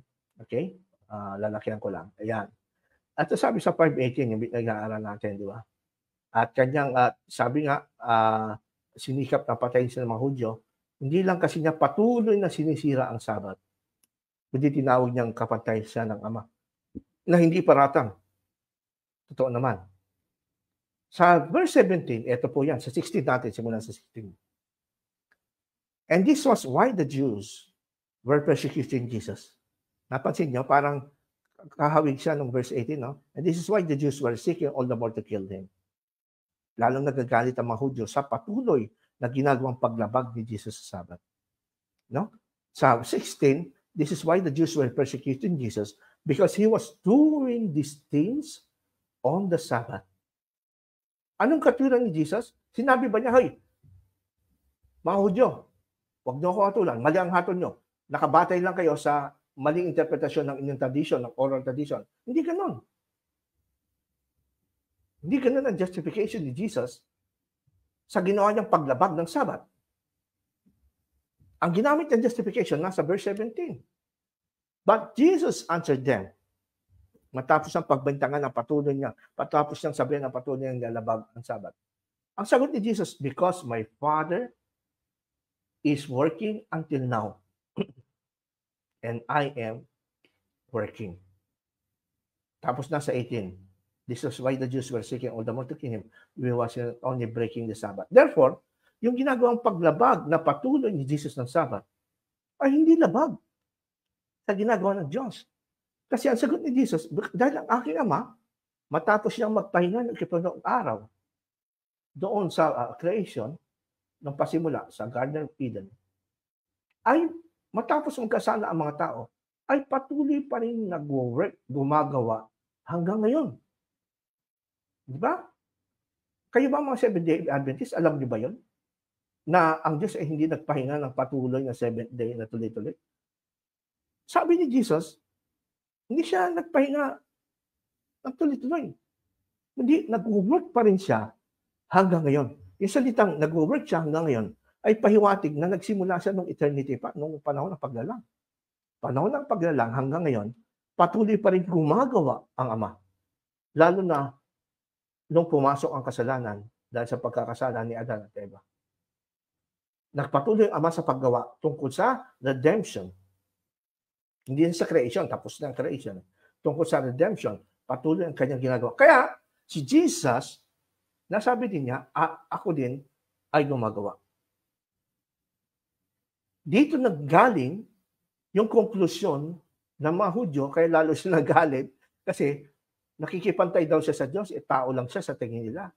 Okay? Lalakyan ko lang. Ayan. At sabi sa 5:18, yung pinag-aaral natin, di ba? At kanyang, sabi nga, sinikap na patayin sa mga Hudyo, hindi lang kasi niya patuloy na sinisira ang Sabat, kundi tinawag niyang kapatay siya ng Ama, na hindi paratang. Totoo naman. Sa verse 17, ito po yan, sa 16 natin, simulan sa 16. And this was why the Jews were persecuting Jesus. Napansin niyo, parang kahawig siya ng verse 18, no? And this is why the Jews were seeking all the more to kill him. Lalong nagagalit ang mga Hudyo sa patuloy na ginagawang paglabag ni Jesus sa Sabat. No? Sa 16, this is why the Jews were persecuting Jesus because he was doing these things on the Sabbath. Anong katuran ni Jesus? Sinabi ba niya, hey, mga Hudyo, huwag niyo ako hatulan, mali ang hatol niyo. Nakabatay lang kayo sa maling interpretasyon ng inyong tradition, ng oral tradition. Hindi ganon. Hindi ganon ang justification ni Jesus sa ginawa niyang paglabag ng Sabat. Ang ginamit ng justification nasa verse 17. But Jesus answered them, matapos ang pagbintangan ng patuloy niya, patapos niyang sabihin ng patuloy niyang lalabag ang Sabat. Ang sagot ni Jesus, because my Father is working until now, and I am working. Tapos nasa 18, this is why the Jews were seeking all the more to kill him. We was only breaking the Sabbath. Therefore, yung ginagawang paglabag na patuloy ni Jesus ng Sabbath ay hindi labag sa ginagawa ng Diyos. Kasi ang sagot ni Jesus, dahil ang aking Ama, matapos niyang magpahinga ng ikalawang araw doon sa creation, ng pasimula sa Garden of Eden, ay matapos magkasala ang mga tao, ay patuloy pa rin nag-work, gumagawa hanggang ngayon. Di ba? Kayo ba mga Seventh-day Adventists, alam niyo ba yun? Na ang Diyos ay hindi nagpahinga ng patuloy na Seventh day na tuloy-tuloy. Sabi ni Jesus, hindi siya nagpahinga ng tuloy-tuloy. Hindi, nag-work pa rin siya hanggang ngayon. Yung salitang nag-work siya hanggang ngayon ay pahiwatig na nagsimula siya nung eternity pa, nung panahon ng paglalang. Panahon ng paglalang hanggang ngayon, patuloy pa rin gumagawa ang Ama. Lalo na nung pumasok ang kasalanan dahil sa pagkakasala ni Adan at Eva. Nagpatuloy ang Ama sa paggawa tungkol sa redemption. Hindi sa creation, tapos na ang creation. Tungkol sa redemption, patuloy ang kanyang ginagawa. Kaya, si Jesus, nasabi din niya, ako din ay gumagawa. Dito naggaling yung konklusyon ng mga Hudyo, kaya lalo sila nagalit, kasi nakikipantay daw siya sa Diyos, tao lang siya sa tingin nila.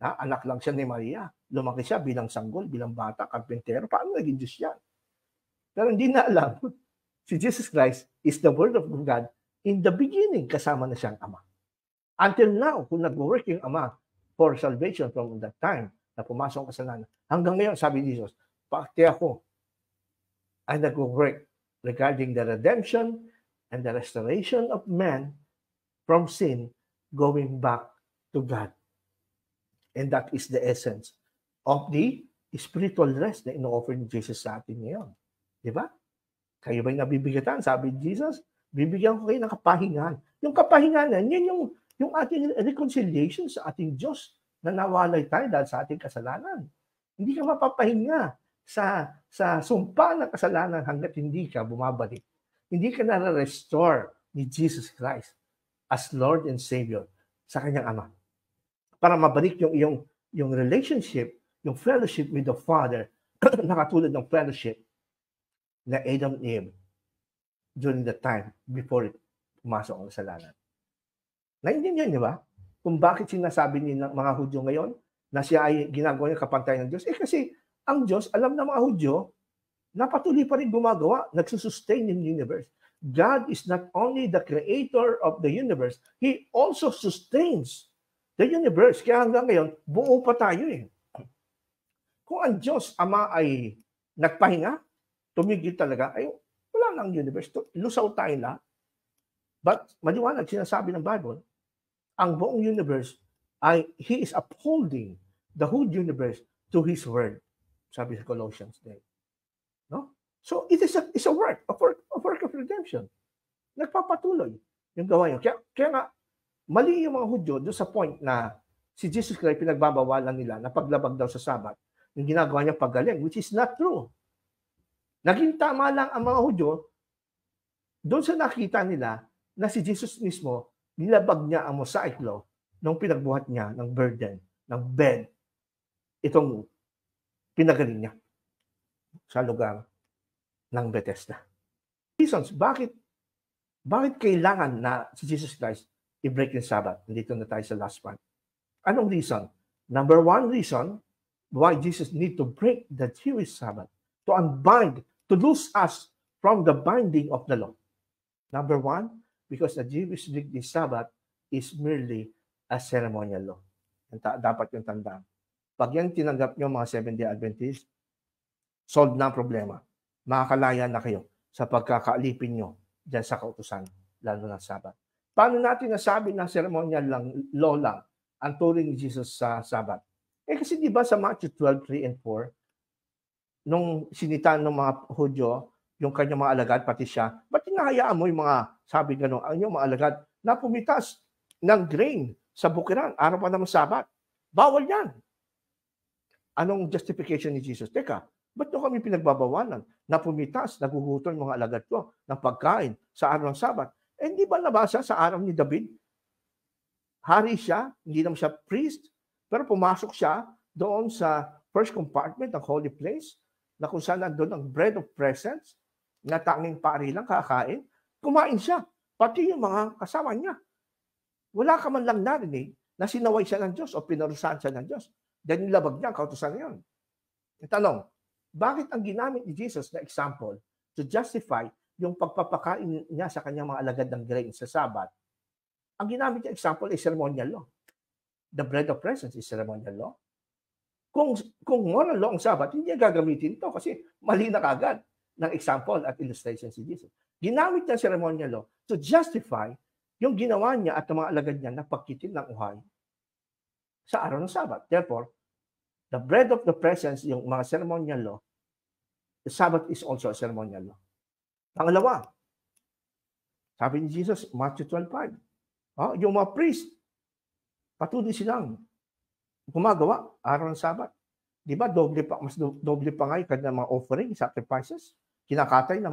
Anak lang siya ni Maria. Lumaki siya bilang sanggol, bilang bata, karpentero. Paano naging Diyos yan? Pero hindi na alam, si Jesus Christ is the Word of God. In the beginning, kasama na siyang Ama. Until now, kung nag-work yung Ama for salvation from that time na pumasok ang kasalanan, hanggang ngayon, sabi ni Jesus, pati ako ay nag-work regarding the redemption and the restoration of man from sin, going back to God. And that is the essence of the spiritual rest na ino-offer ni Jesus sa atin ngayon. Di ba? Kayo ba'y nabibigatan? Sabi ni Jesus, bibigyan ko kayo ng kapahingan. Yung kapahinganan, yun yung ating reconciliation sa ating Diyos na nawalay tayo dahil sa ating kasalanan. Hindi ka mapapahinga sa sumpa ng kasalanan hanggat hindi ka bumabalik. Hindi ka na-restore ni Jesus Christ as Lord and Savior sa kanyang Ama. Para mabalik yung relationship, yung fellowship with the Father, na katulad ng fellowship na Adam and Eve during the time before pumasok ang kasalanan. Naintindihan niyo ba? Kung bakit sinasabi ni ng mga Hudyo ngayon na siya ay ginagawa niya kapantay ng Diyos? Kasi ang Diyos, alam ng mga Hudyo, na patuloy pa rin gumagawa, nagsusustain yung universe. God is not only the creator of the universe, He also sustains the universe. Kaya hanggang ngayon, buo pa tayo eh. Kung ang Diyos, Ama ay nagpahinga, tumigil talaga, ay wala nang universe. Lusaw tayo na. But maliwanag, sinasabi ng Bible, ang buong universe ay He is upholding the whole universe to His word. Sabi sa Colossians 3. No? So it is a work of redemption. Nagpapatuloy yung gawa yun. Kaya nga, mali yung mga Hudyo doon sa point na si Jesus Christ pinagbabawalan nila na paglabag daw sa Sabat, yung ginagawa niya paggaling, which is not true. Naging tama lang ang mga Hudyo doon sa nakita nila na si Jesus mismo, nilabag niya ang Mosaic Law nung pinagbuhat niya ng burden, ng bed, itong pinagaling niya sa lugar ng Bethesda. Reasons, bakit kailangan na si Jesus Christ i-break yung Sabbath? Nandito na tayo sa last part. Anong reason? Number one reason why Jesus need to break the Jewish Sabbath, to unbind, to loose us from the binding of the law. Number one, because the Jewish weekly Sabbath is merely a ceremonial law. Dapat yung tandaan. Pag yan tinanggap nyo mga Seventh-day Adventists, solve na ang problema. Makakalaya na kayo sa pagkakaalipin nyo dyan sa kautusan, lalo ng Sabbath. Paano natin nasabi na ceremonial lang, law lang, ang turing ni Jesus sa Sabbath? Kasi di ba sa Matthew 12:3 and 4, nung sinita ng mga Hudyo, yung kanyang mga alagad, pati siya, ba't hinahayaan mo yung mga, sabi gano'n, ang yung mga alagad na pumitas ng grain sa bukiran, araw pa naman Sabat? Bawal yan. Anong justification ni Jesus? Teka, ba't nyo kami pinagbabawalan na pumitas, nagugutom mga alagad ko ng pagkain sa araw ng Sabat? Hindi ba nabasa sa araw ni David? Hari siya, hindi naman siya priest, pero pumasok siya doon sa first compartment ng holy place, na kung saan nandun ang bread of presence, na tanging pari lang kakain, kumain siya, pati yung mga kasama niya. Wala ka man lang narinig na sinaway siya ng Diyos o pinarusahan siya ng Diyos. Dahil nilabag niya ang kautusan niyon. Tanong, bakit ang ginamit ni Jesus na example to justify yung pagpapakain niya sa kanyang mga alagad ng grain sa Sabat? Ang ginamit niya example ay ceremonial law. The bread of presence is ceremonial law. Kung moral law ang Sabat, hindi niya gagamitin ito kasi mali na kagad ng example at illustration si Jesus. Ginamit niya ceremonial law to justify yung ginawa niya at ng mga alagad niya na pagkitin ng uhay sa araw ng Sabat. Therefore, the bread of the presence, yung mga ceremonial law, the Sabbath is also a ceremonial law. Pangalawa, sabi ni Jesus, Matthew 12:5, yung mga priest, patuloy silang gumagawa araw ng Sabat. Di ba, mas doble pa nga yung kanilang mga offering, sacrifices, kinakatay ng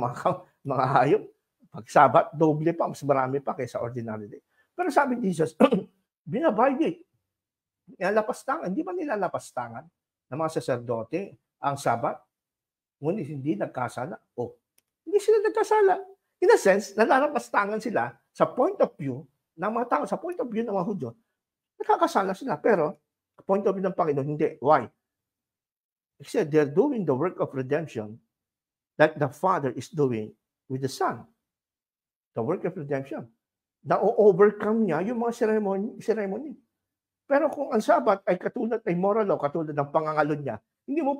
mga hayop. Pag Sabat, doble pa, mas marami pa kaysa ordinary day. Pero sabi ni Jesus, binabayad. Nilalapastangan. Hindi ba nilalapastangan ng mga saserdote ang Sabat? Ngunit hindi nagkasala. Hindi sila nagkasala. In a sense, nalalapastangan sila sa point of view ng mga tao, sa point of view ng mga Hudyo. Nagkakasala sila. Pero, point of view ng Panginoon, hindi. Why? Kasi they're doing the work of redemption that the Father is doing with the Son. The work of redemption. Na-overcome niya yung mga ceremony. Pero kung ang Sabat ay katulad ay moral law, katulad ng pangangalon niya, hindi mo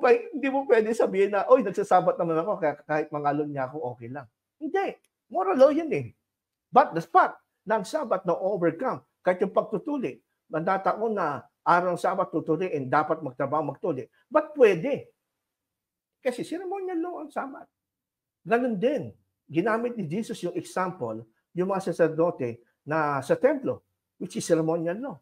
pwede sabihin na, nagsasabat naman ako, kaya kahit mangalon niya ako, okay lang. Hindi. Moral law yun eh. But the spot, na ang Sabat na overcome. Kahit yung pagtutuli, mandataon na araw ng Sabat tutuliin, dapat magtrabaho, magtuli. But pwede. Kasi ceremonial law ang Sabat. Ganun din. Ginamit ni Jesus yung example, yung mga sacerdote na sa templo, which is ceremonial law.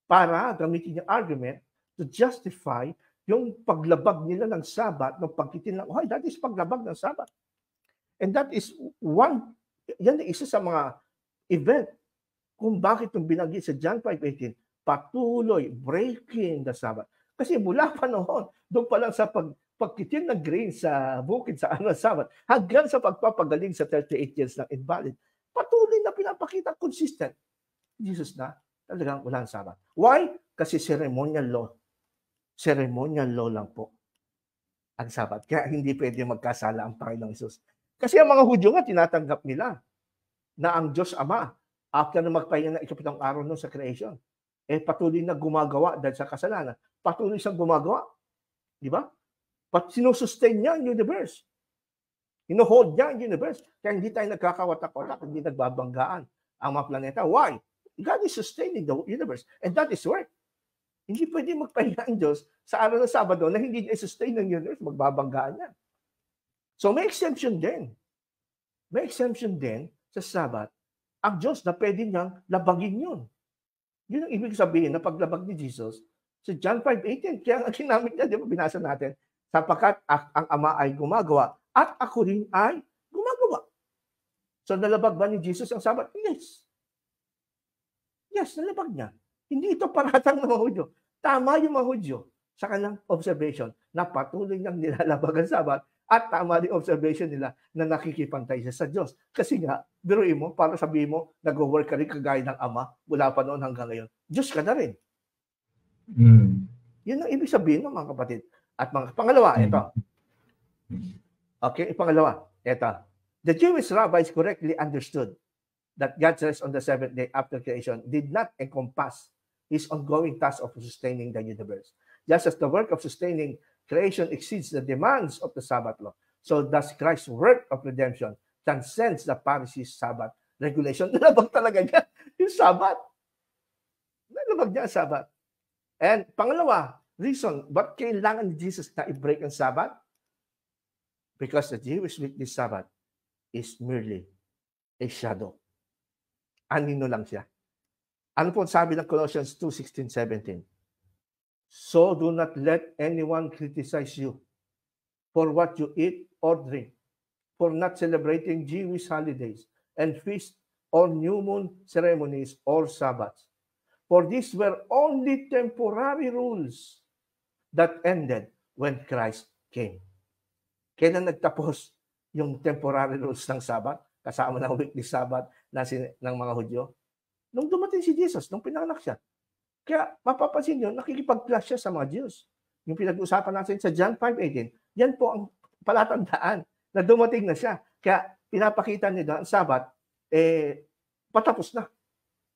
Para gamitin yung argument to justify yung paglabag nila ng Sabat, ng pagtitin ng, oh, that is paglabag ng Sabat. And that is one, yan ang isa sa mga event kung bakit yung binanggit sa John 5:18, patuloy, breaking the Sabbath. Kasi mula pa noon, doon pa lang sa pagtitin ng grain sa bukid sa anong Sabbath, hanggang sa pagpapagaling sa 38 years ng invalid, patuloy na pinapakita consistent. Jesus na talagang walang Sabbath. Why? Kasi ceremonial law. Ceremonial law lang po ang Sabbath. Kaya hindi pwede magkasala ang Panginoong Hesus. Kasi ang mga Hudyo nga, tinatanggap nila na ang Diyos Ama, after na magpahinga ng ikapitong araw nun sa creation, patuloy na gumagawa dahil sa kasalanan. Patuloy siyang gumagawa. Di ba? Sinusustain niya ang universe. Hino-hold niya ang universe. Kaya hindi tayo nagkakawatak-watak, hindi nagbabanggaan ang mga planeta. Why? God is sustaining the universe. And that is work. Hindi pwede magpahinga ang Diyos sa araw ng Sabado na hindi niya sustain ng universe, magbabanggaan niya. So may exemption din. May exemption din sa Sabat ang Diyos na pwede niyang labagin yun. Yun ang ibig sabihin na paglabag ni Jesus sa John 5:18. Kaya ang ginamit niya, di ba, binasa natin, sapagkat ang Ama ay gumagawa at ako rin ay gumagawa. So nalabag ba ni Jesus ang Sabat? Yes. Yes, nalabag niya. Hindi ito paratang ng mga Hudyo. Tama yung mga Hudyo sa kanilang observation na patuloy niyang nilalabag ang Sabat at tama yung observation nila na nakikipantay siya sa Diyos. Kasi nga, biruin mo, para sabihin mo, nag-work ka rin kagaya ng Ama mula pa noon hanggang ngayon. Diyos ka na rin. Yun ang ibig sabihin ng mga kapatid. At mga pangalawa, ito. Okay, pangalawa, ito. The Jewish rabbis correctly understood that God's rest on the seventh day after creation did not encompass his ongoing task of sustaining the universe. Just as the work of sustaining creation exceeds the demands of the Sabbath law, so does Christ's work of redemption transcends the Pharisees' Sabbath regulation. Nalabag talaga niya yung Sabbath. Nalabag niya ang Sabbath. And pangalawa, reason, ba't kailangan ni Jesus na i-break ang Sabbath? Because the Jewish weekly Sabbath is merely a shadow. Anino lang siya. Ano po sabi ng Colossians 2:16-17? So do not let anyone criticize you for what you eat or drink, for not celebrating Jewish holidays and feasts or new moon ceremonies or Sabbaths. For these were only temporary rules that ended when Christ came. Kailan nagtapos yung temporary rules ng Sabbath, kasama ng weekly Sabbath ng mga Hudyo? Nung dumating si Jesus, nung pinanganak siya. Kaya mapapansin nyo, nakikipag-clash siya sa mga Jews. Yung pinag-usapan natin sa John 5:18, yan po ang palatandaan na dumating na siya. Kaya pinapakita nila ang Sabbath, patapos na.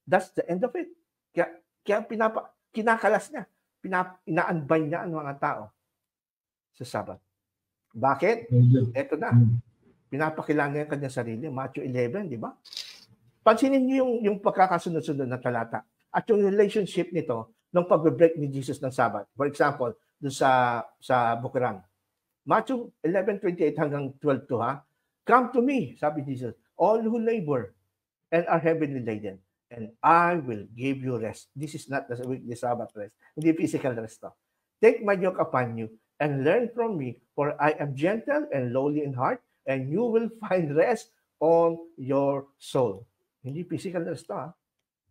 That's the end of it. Kaya kinakalas niya, ina-unbind niya ang mga tao sa Sabbath. Bakit? Eto na. Pinapakilala niya ang kanyang sarili. Matthew 11, di ba? Pansinin niyo yung pagkakasunod-sunod na talata. At yung relationship nito ng pag-break ni Jesus ng Sabbath. For example, doon sa Bukiran. Matthew 11:28 hanggang 12 ha. Come to me, sabi Jesus, all who labor and are heavily laden, and I will give you rest. This is not the weekly Sabbath rest. Hindi physical rest to. Take my yoke upon you and learn from me, for I am gentle and lowly in heart, and you will find rest on your soul. Hindi physical rest to ha.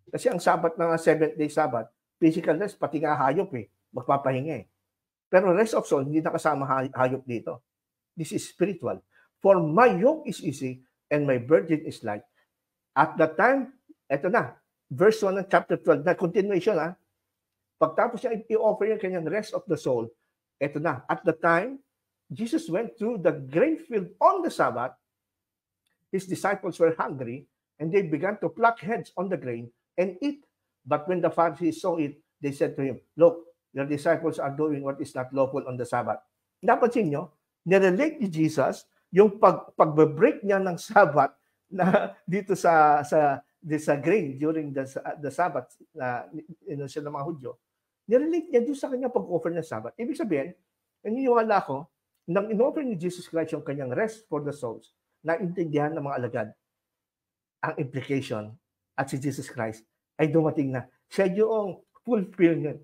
Kasi ang Sabbath ng 7th-day Sabbath, physical rest, pati nga hayop magpapahinga Pero rest of soul, hindi nakasama hayop dito. This is spiritual. For my yoke is easy and my burden is light. At that time, eto na, verse 1 ng chapter 12, na continuation Pagtapos niya i-offer yung kanyang rest of the soul, eto na, at the time, Jesus went through the grain field on the Sabbath. His disciples were hungry and they began to pluck heads on the grain and eat. But when the Pharisees saw it, they said to him, look, your disciples are doing what is not lawful on the Sabbath. Napansin nyo, nirelate ni Jesus yung pag-break niya ng Sabbath na dito sa grain during the Sabbath na inusya ng mga Hudyo, nirelate niya doon sa kanyang pag-offer ng Sabbath. Ibig sabihin, naniniwala ko, nang in-offer ni Jesus Christ yung kanyang rest for the souls, naintindihan ng mga alagad ang implication at si Jesus Christ ay dumating na. Siya yung fulfillment.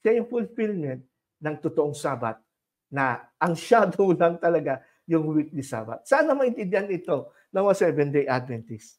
Siya yung fulfillment ng totoong Sabbath na ang shadow lang talaga yung weekly Sabbath. Sana maintindihan ito ng mga Seventh-day Adventists.